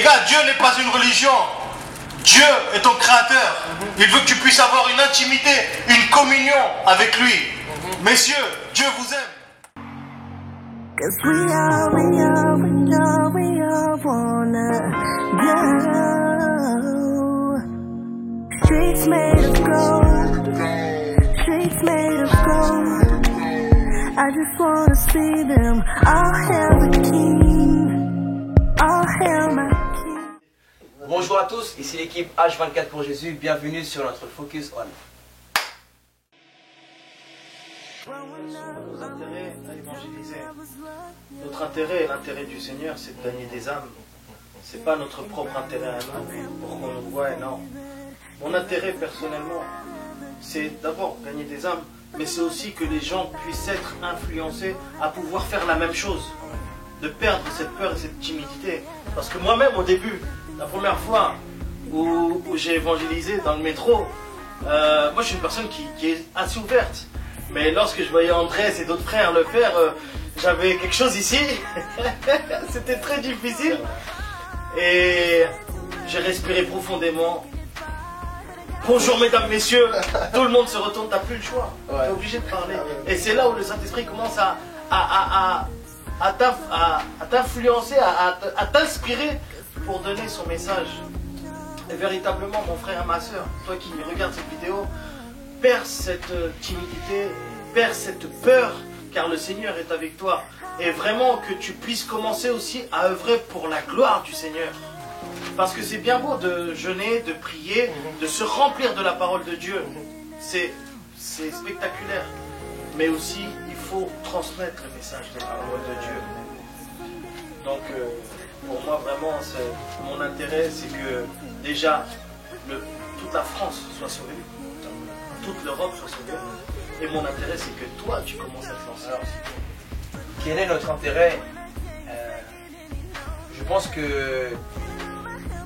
gars, Dieu n'est pas une religion. Dieu est ton créateur. Il veut que tu puisses avoir une intimité, une communion avec lui. Messieurs, Dieu vous aime. 'Cause we all wanna go. Streets made of gold, streets made of gold. I just wanna see them. All hail the king, all hail my king. Bonjour à tous, ici l'équipe H24 pour Jésus, bienvenue sur notre Focus On. Nos intérêts à évangéliser. Notre intérêt et l'intérêt du Seigneur, c'est de gagner des âmes. C'est pas notre propre intérêt à nous, pour qu'on nous voie, non. Mon intérêt personnellement, c'est d'abord gagner des âmes, mais c'est aussi que les gens puissent être influencés à pouvoir faire la même chose. De perdre cette peur et cette timidité. Parce que moi-même au début, la première fois où j'ai évangélisé dans le métro, moi je suis une personne qui est assez ouverte. Mais lorsque je voyais Andrés et d'autres frères le faire, j'avais quelque chose ici. C'était très difficile. Et j'ai respiré profondément. Bonjour mesdames, messieurs. Tout le monde se retourne, t'as plus le choix. T'es obligé de parler. Et c'est là où le Saint-Esprit commence à t'influencer, à t'inspirer pour donner son message. Et véritablement, mon frère et ma soeur, toi qui regardes cette vidéo, perds cette timidité, perds cette peur, car le Seigneur est avec toi. Et vraiment que tu puisses commencer aussi à œuvrer pour la gloire du Seigneur. Parce que c'est bien beau de jeûner, de prier, de se remplir de la parole de Dieu. C'est spectaculaire. Mais aussi, il faut transmettre le message de la parole de Dieu. Donc, pour moi, vraiment, mon intérêt, c'est que déjà, toute la France soit sauvée. Toute l'Europe soit sauvée. Et mon intérêt, c'est que toi, tu commences à te lancer. Quel est notre intérêt? Je pense que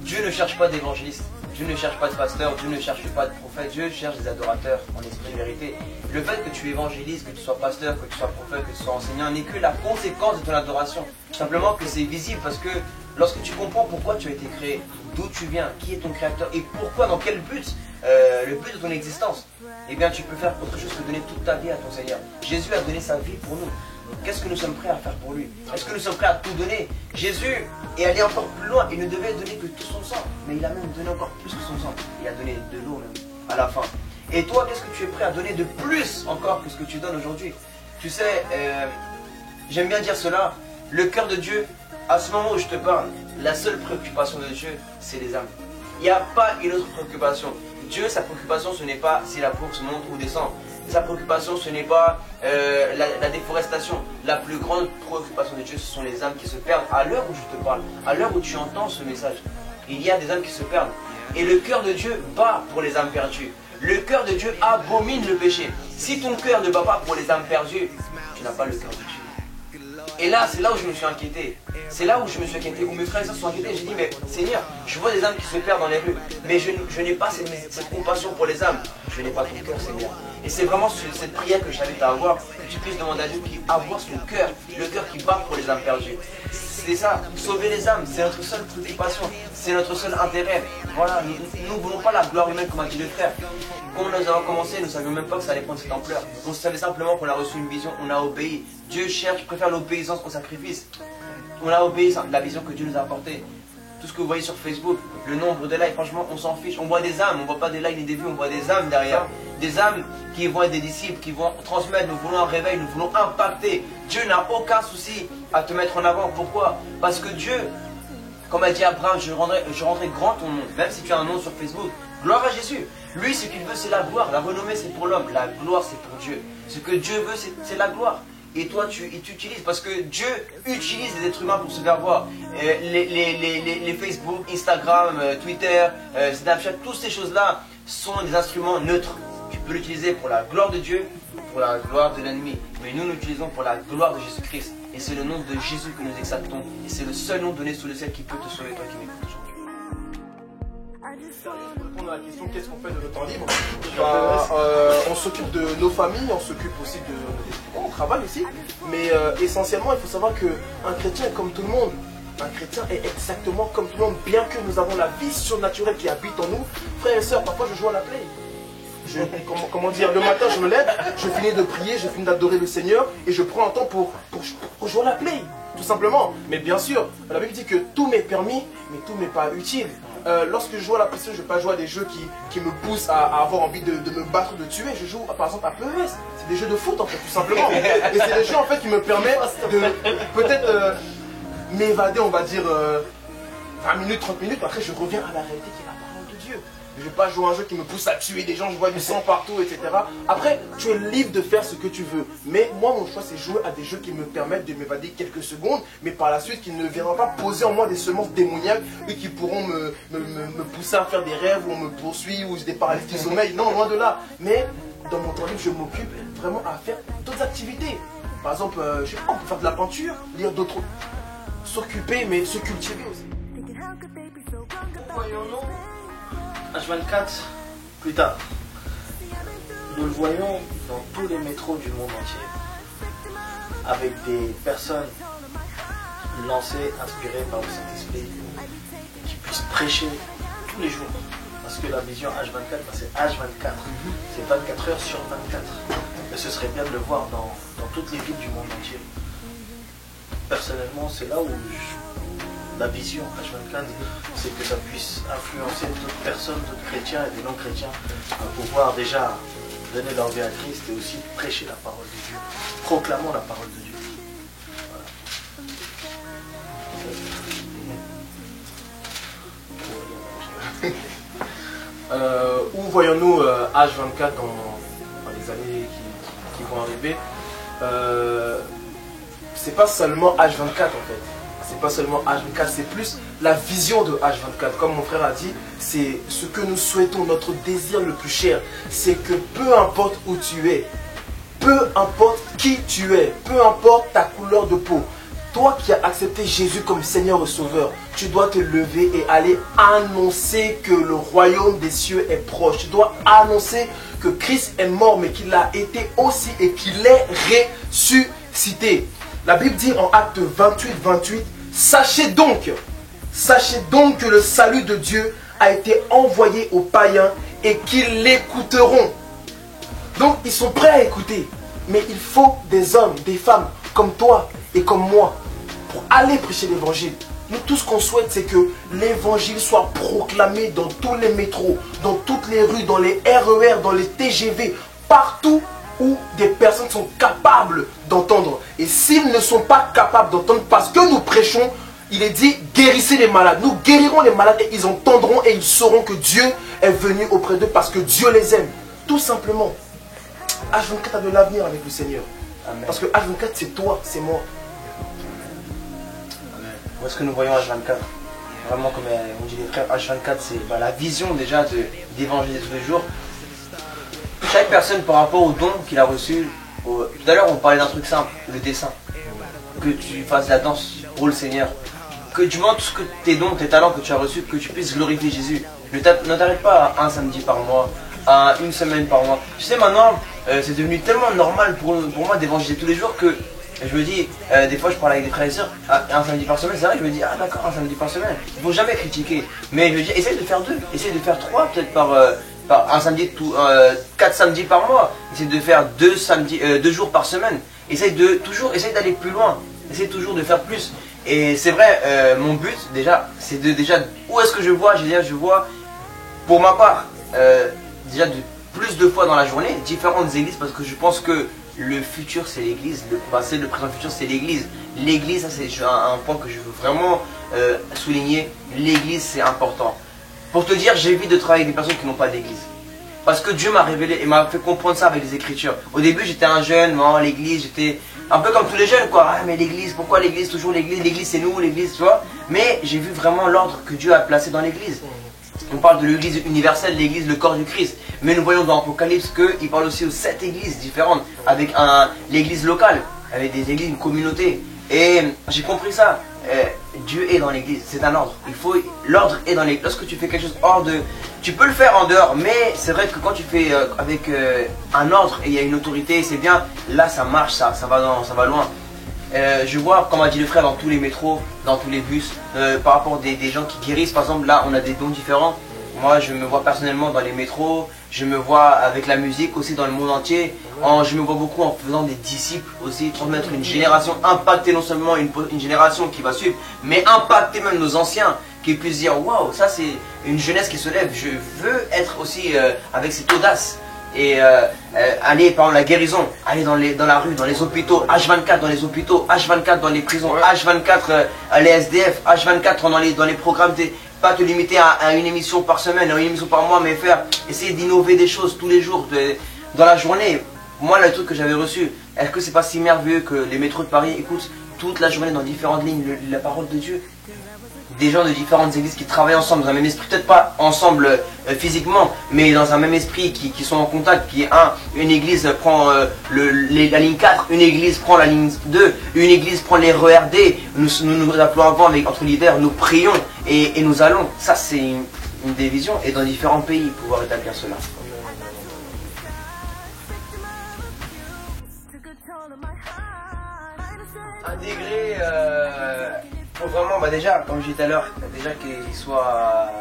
Dieu ne cherche pas d'évangélistes, Dieu ne cherche pas de pasteurs, Dieu ne cherche pas de prophètes, Dieu cherche des adorateurs en esprit et vérité. Le fait que tu évangélises, que tu sois pasteur, que tu sois prophète, que tu sois enseignant, n'est que la conséquence de ton adoration. Simplement que c'est visible parce que lorsque tu comprends pourquoi tu as été créé, d'où tu viens, qui est ton créateur et pourquoi, dans quel but, le but de ton existence, eh bien tu peux faire autre chose que donner toute ta vie à ton Seigneur. Jésus a donné sa vie pour nous. Qu'est-ce que nous sommes prêts à faire pour lui? Est-ce que nous sommes prêts à tout donner? Jésus est allé encore plus loin. Il ne devait donner que tout son sang. Mais il a même donné encore plus que son sang. Il a donné de l'eau même à la fin. Et toi, qu'est-ce que tu es prêt à donner de plus encore que ce que tu donnes aujourd'hui? Tu sais, j'aime bien dire cela. Le cœur de Dieu, à ce moment où je te parle, la seule préoccupation de Dieu, c'est les âmes. Il n'y a pas une autre préoccupation. Dieu, sa préoccupation, ce n'est pas si la bourse monte ou descend. Sa préoccupation, ce n'est pas la déforestation. La plus grande préoccupation de Dieu, ce sont les âmes qui se perdent. À l'heure où je te parle, à l'heure où tu entends ce message, il y a des âmes qui se perdent. Et le cœur de Dieu bat pour les âmes perdues. Le cœur de Dieu abomine le péché. Si ton cœur ne bat pas pour les âmes perdues, tu n'as pas le cœur de Dieu. Et là, c'est là où je me suis inquiété. C'est là où je me suis inquiété, où mes frères et sœurs se sont inquiétés. J'ai dit, mais Seigneur, je vois des âmes qui se perdent dans les rues, mais je n'ai pas cette compassion pour les âmes. Je n'ai pas ton cœur, Seigneur. Et c'est vraiment cette prière que j'invite à avoir, que tu puisses demander à Dieu d'avoir son cœur, le cœur qui bat pour les âmes perdues. C'est ça, sauver les âmes, c'est notre seule préoccupation, c'est notre seul intérêt. Voilà, nous ne voulons pas la gloire humaine comme a dit le frère. Quand nous avons commencé, nous ne savions même pas que ça allait prendre cette ampleur. On savait simplement qu'on a reçu une vision, on a obéi. Dieu préfère l'obéissance au sacrifice. On a obéi la vision que Dieu nous a apportée. Tout ce que vous voyez sur Facebook, le nombre de likes, franchement, on s'en fiche. On voit des âmes, on ne voit pas des likes ni des vues, on voit des âmes derrière. Des âmes qui vont être des disciples, qui vont transmettre. Nous voulons un réveil, nous voulons impacter. Dieu n'a aucun souci à te mettre en avant. Pourquoi? Parce que Dieu, comme a dit Abraham, je rendrai grand ton nom. Même si tu as un nom sur Facebook, gloire à Jésus. Lui, ce qu'il veut, c'est la gloire. La renommée, c'est pour l'homme. La gloire, c'est pour Dieu. Ce que Dieu veut, c'est la gloire. Et toi, tu utilises, parce que Dieu utilise les êtres humains pour se faire voir. Les Facebook, Instagram, Twitter, Snapchat, toutes ces choses-là sont des instruments neutres. Tu peux l'utiliser pour la gloire de Dieu, pour la gloire de l'ennemi. Mais nous l'utilisons pour la gloire de Jésus-Christ. Et c'est le nom de Jésus que nous exaltons. Et c'est le seul nom donné sous le ciel qui peut te sauver, toi qui m'écoutes aujourd'hui. Pour répondre à la question, qu'est-ce qu'on fait de notre temps libre? On s'occupe de nos familles, on s'occupe aussi on travaille aussi, mais essentiellement il faut savoir qu'un chrétien est comme tout le monde. Un chrétien est exactement comme tout le monde, bien que nous avons la vie surnaturelle qui habite en nous. Frères et sœurs, parfois je joue à la play. Comment dire, le matin je me lève, je finis de prier, je finis d'adorer le Seigneur et je prends un temps pour jouer à la play, tout simplement. Mais bien sûr, la Bible dit que tout m'est permis, mais tout n'est pas utile. Lorsque je joue à la PlayStation, je ne vais pas jouer à des jeux qui me poussent à avoir envie de me battre, de tuer. Je joue par exemple à PES. C'est des jeux de foot en fait, tout simplement. Et c'est des jeux en fait qui me permettent de peut-être m'évader, on va dire 20 minutes, 30 minutes. Après je reviens à la réalité qui est la parole de Dieu. Je ne vais pas jouer à un jeu qui me pousse à tuer des gens, je vois du sang partout, etc. Après, tu es libre de faire ce que tu veux. Mais moi, mon choix, c'est jouer à des jeux qui me permettent de m'évader quelques secondes, mais par la suite, qui ne viendront pas poser en moi des semences démoniaques et qui pourront me pousser à faire des rêves, ou on me poursuit, ou des paralyses du sommeil. Non, loin de là. Mais dans mon temps libre, je m'occupe vraiment à faire d'autres activités. Par exemple, je sais pas, on peut faire de la peinture, lire d'autres... S'occuper, mais se cultiver aussi. Voyons-nous H24 plus tard. Nous le voyons dans tous les métros du monde entier, avec des personnes lancées, inspirées par le Saint-Esprit, qui puissent prêcher tous les jours. Parce que la vision H24, c'est H24, c'est 24 heures sur 24. Et ce serait bien de le voir dans toutes les villes du monde entier. Personnellement, c'est là où la vision H24, c'est que ça puisse influencer d'autres personnes, d'autres chrétiens et des non-chrétiens à pouvoir déjà donner leur vie à Christ et aussi prêcher la parole de Dieu, proclamant la parole de Dieu. Voilà. Où voyons-nous H24 dans les années qui vont arriver? C'est pas seulement H24 en fait. C'est pas seulement H24, c'est plus la vision de H24. Comme mon frère a dit, c'est ce que nous souhaitons, notre désir le plus cher. C'est que peu importe où tu es, peu importe qui tu es, peu importe ta couleur de peau, toi qui as accepté Jésus comme Seigneur et Sauveur, tu dois te lever et aller annoncer que le royaume des cieux est proche. Tu dois annoncer que Christ est mort, mais qu'il a été aussi et qu'il est ressuscité. La Bible dit en Acte 28, sachez donc que le salut de Dieu a été envoyé aux païens et qu'ils l'écouteront. Donc ils sont prêts à écouter, mais il faut des hommes, des femmes comme toi et comme moi pour aller prêcher l'évangile. Nous, tout ce qu'on souhaite, c'est que l'évangile soit proclamé dans tous les métros, dans toutes les rues, dans les RER, dans les TGV, partout où des personnes sont capables d'entendre. Et s'ils ne sont pas capables d'entendre parce que nous prêchons, il est dit, guérissez les malades. Nous guérirons les malades et ils entendront et ils sauront que Dieu est venu auprès d'eux parce que Dieu les aime. Tout simplement. H24 a de l'avenir avec le Seigneur. Amen. Parce que H24 c'est toi, c'est moi. Amen. Où est-ce que nous voyons H24? Vraiment comme on dit les frères, H24 c'est la vision déjà d'évangéliser tous les jours. Chaque personne par rapport au don qu'il a reçu. Tout à l'heure on parlait d'un truc simple, le dessin. Que tu fasses la danse pour le Seigneur. Que tu montres ce que tes dons, tes talents que tu as reçus, que tu puisses glorifier Jésus. Ne t'arrête pas à un samedi par mois, à une semaine par mois. Tu sais maintenant, c'est devenu tellement normal pour moi d'évangéliser tous les jours que je me dis, des fois je parle avec des frères et sœurs, un samedi par semaine, c'est vrai, je me dis, ah d'accord, un samedi par semaine. Il ne faut jamais critiquer. Mais je me dis, essaye de faire 2, essaye de faire 3 peut-être par un samedi, 4 samedis par mois. Essaye de faire 2 jours par semaine. Essaye d'aller plus loin. Essaye toujours de faire plus. Et c'est vrai, mon but déjà, c'est où est-ce que je vois? Je vois, pour ma part, déjà plus de fois dans la journée, différentes églises, parce que je pense que le futur c'est l'église, le passé, le présent, le futur c'est l'église. L'église, ça c'est un point que je veux vraiment souligner. L'église c'est important. Pour te dire, j'évite de travailler avec des personnes qui n'ont pas d'église. Parce que Dieu m'a révélé et m'a fait comprendre ça avec les Écritures. Au début, j'étais un jeune, moi, l'église, j'étais un peu comme tous les jeunes, quoi. Ah, mais l'église, pourquoi l'église? Toujours l'église c'est nous, l'église, tu vois. Mais j'ai vu vraiment l'ordre que Dieu a placé dans l'église. On parle de l'église universelle, l'église, le corps du Christ. Mais nous voyons dans l'Apocalypse qu'il parle aussi aux 7 églises différentes, avec l'église locale, avec des églises, une communauté. Et j'ai compris ça. Dieu est dans l'église, c'est un ordre. L'ordre est dans l'église. Lorsque tu fais quelque chose hors de... Tu peux le faire en dehors, mais c'est vrai que quand tu fais avec un ordre et il y a une autorité, c'est bien. Là ça marche, ça va loin. Je vois, comme a dit le frère, dans tous les métros, dans tous les bus, par rapport des gens qui guérissent. Par exemple, là, on a des dons différents. Moi, je me vois personnellement dans les métros, je me vois avec la musique aussi dans le monde entier. Je me vois beaucoup en faisant des disciples aussi, transmettre une génération, impacter non seulement une génération qui va suivre, mais impacter même nos anciens, qui puissent dire waouh, ça c'est une jeunesse qui se lève. Je veux être aussi avec cette audace. Et aller par exemple la guérison, aller dans la rue, dans les hôpitaux, H24 dans les hôpitaux, H24 dans les prisons, H24 les SDF, H24 dans les programmes, pas te limiter à une émission par semaine, à une émission par mois, mais essayer d'innover des choses tous les jours, dans la journée. Moi, le truc que j'avais reçu, est-ce que c'est pas si merveilleux que les métros de Paris écoutent toute la journée dans différentes lignes la parole de Dieu? Des gens de différentes églises qui travaillent ensemble dans un même esprit, peut-être pas ensemble physiquement, mais dans un même esprit, qui sont en contact, une église prend la ligne 4, une église prend la ligne 2, une église prend les RERD, nous appelons avant entre leaders, nous prions et nous allons. Ça c'est une des visions, et dans différents pays pouvoir établir cela. Intégrer pour vraiment, déjà, comme je disais tout à l'heure, déjà qu'il soit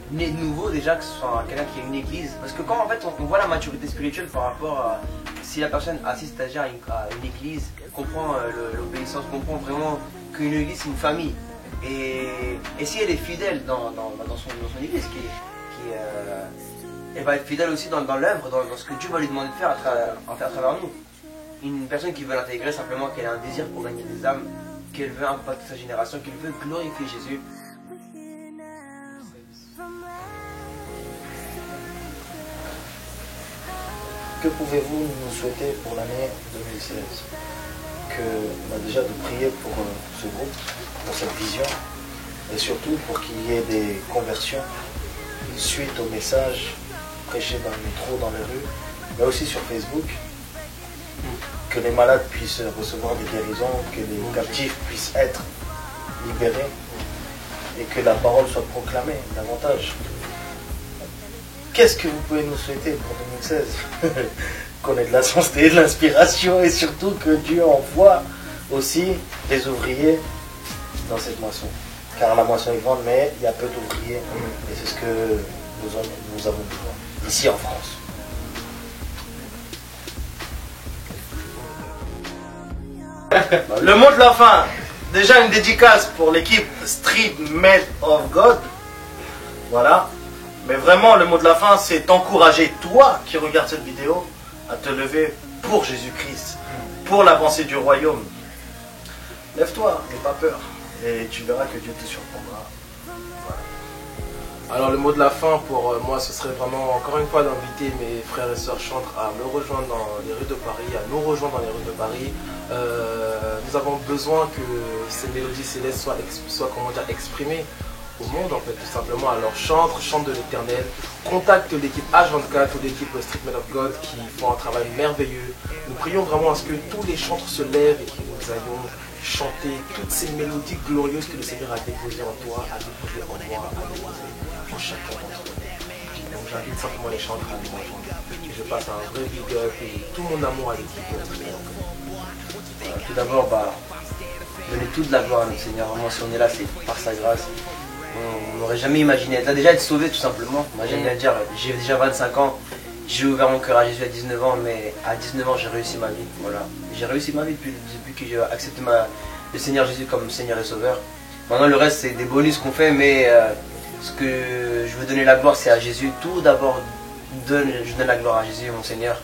né de nouveau, déjà que ce soit quelqu'un qui a une église. Parce que quand en fait on voit la maturité spirituelle par rapport à si la personne assiste déjà à une église, comprend l'obéissance, comprend vraiment qu'une église c'est une famille. Et si elle est fidèle dans son église, elle va être fidèle aussi dans l'œuvre, dans ce que Dieu va lui demander de faire à travers nous. Une personne qui veut l'intégrer simplement qu'elle a un désir pour gagner des âmes, qu'elle veut impacter sa génération, qu'elle veut glorifier Jésus. Que pouvez-vous nous souhaiter pour l'année 2016? Déjà de prier pour ce groupe, pour cette vision, et surtout pour qu'il y ait des conversions suite au message prêché dans le métro, dans les rues, mais aussi sur Facebook. Que les malades puissent recevoir des guérisons, que les captifs puissent être libérés et que la parole soit proclamée davantage. Qu'est-ce que vous pouvez nous souhaiter pour 2016? Qu'on ait de la santé, de l'inspiration et surtout que Dieu envoie aussi des ouvriers dans cette moisson. Car la moisson est grande, mais il y a peu d'ouvriers et c'est ce que nous avons besoin ici en France. Le mot de la fin, déjà une dédicace pour l'équipe Street Made of God. Voilà. Mais vraiment, le mot de la fin, c'est t'encourager, toi qui regardes cette vidéo, à te lever pour Jésus-Christ, pour l'avancée du royaume. Lève-toi, n'aie pas peur, et tu verras que Dieu te surprendra. Voilà. Alors le mot de la fin pour moi, ce serait vraiment encore une fois d'inviter mes frères et sœurs chantres à me rejoindre dans les rues de Paris, à nous rejoindre dans les rues de Paris. Nous avons besoin que ces mélodies célestes soient comment dire, exprimées au monde en fait, tout simplement. Alors chante de l'éternel, contacte l'équipe H24 ou l'équipe Street Made of God qui font un travail merveilleux. Nous prions vraiment à ce que tous les chantres se lèvent et que nous ayons chanter toutes ces mélodies glorieuses que le Seigneur a déposées en toi, a déposées en moi, a déposées en chacun d'entre nous. Donc j'invite simplement les chantres à nous rejoindre. Je passe un vrai big up et tout mon amour à l'équipe. Tout d'abord, donner toute la gloire à notre Seigneur. Vraiment, si on est là, c'est par sa grâce. On n'aurait jamais imaginé être là, déjà être sauvé tout simplement. Moi j'aime bien dire, j'ai déjà 25 ans, j'ai ouvert mon cœur à Jésus à 19 ans, mais à 19 ans j'ai réussi ma vie. Voilà. J'ai réussi ma vie depuis que j'ai accepté le Seigneur Jésus comme Seigneur et Sauveur. Maintenant le reste c'est des bonus qu'on fait, mais ce que je veux donner la gloire c'est à Jésus. Tout d'abord, je donne la gloire à Jésus, mon Seigneur.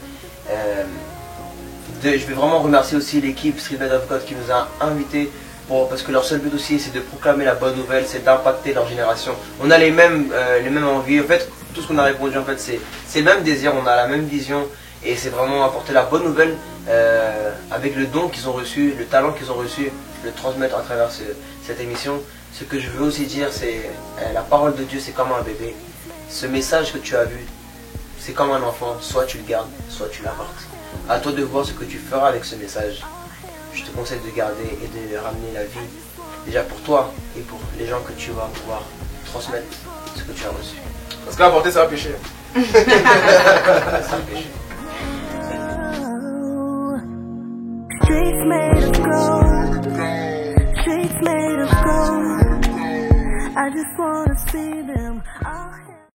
Je vais vraiment remercier aussi l'équipe Street Made of God qui nous a invités. Parce que leur seul but aussi c'est de proclamer la bonne nouvelle, c'est d'impacter leur génération. On a les mêmes envies, en fait tout ce qu'on a répondu en fait c'est le même désir, on a la même vision et c'est vraiment apporter la bonne nouvelle avec le don qu'ils ont reçu, le talent qu'ils ont reçu, le transmettre à travers cette émission. Ce que je veux aussi dire c'est la parole de Dieu c'est comme un bébé, ce message que tu as vu c'est comme un enfant, soit tu le gardes, soit tu l'apportes. À toi de voir ce que tu feras avec ce message. Je te conseille de garder et de ramener la vie, déjà pour toi et pour les gens que tu vas pouvoir transmettre ce que tu as reçu. Parce qu'apporter, c'est un péché. C'est un péché. Streets made of gold. Streets made of gold. I just wanna see them all.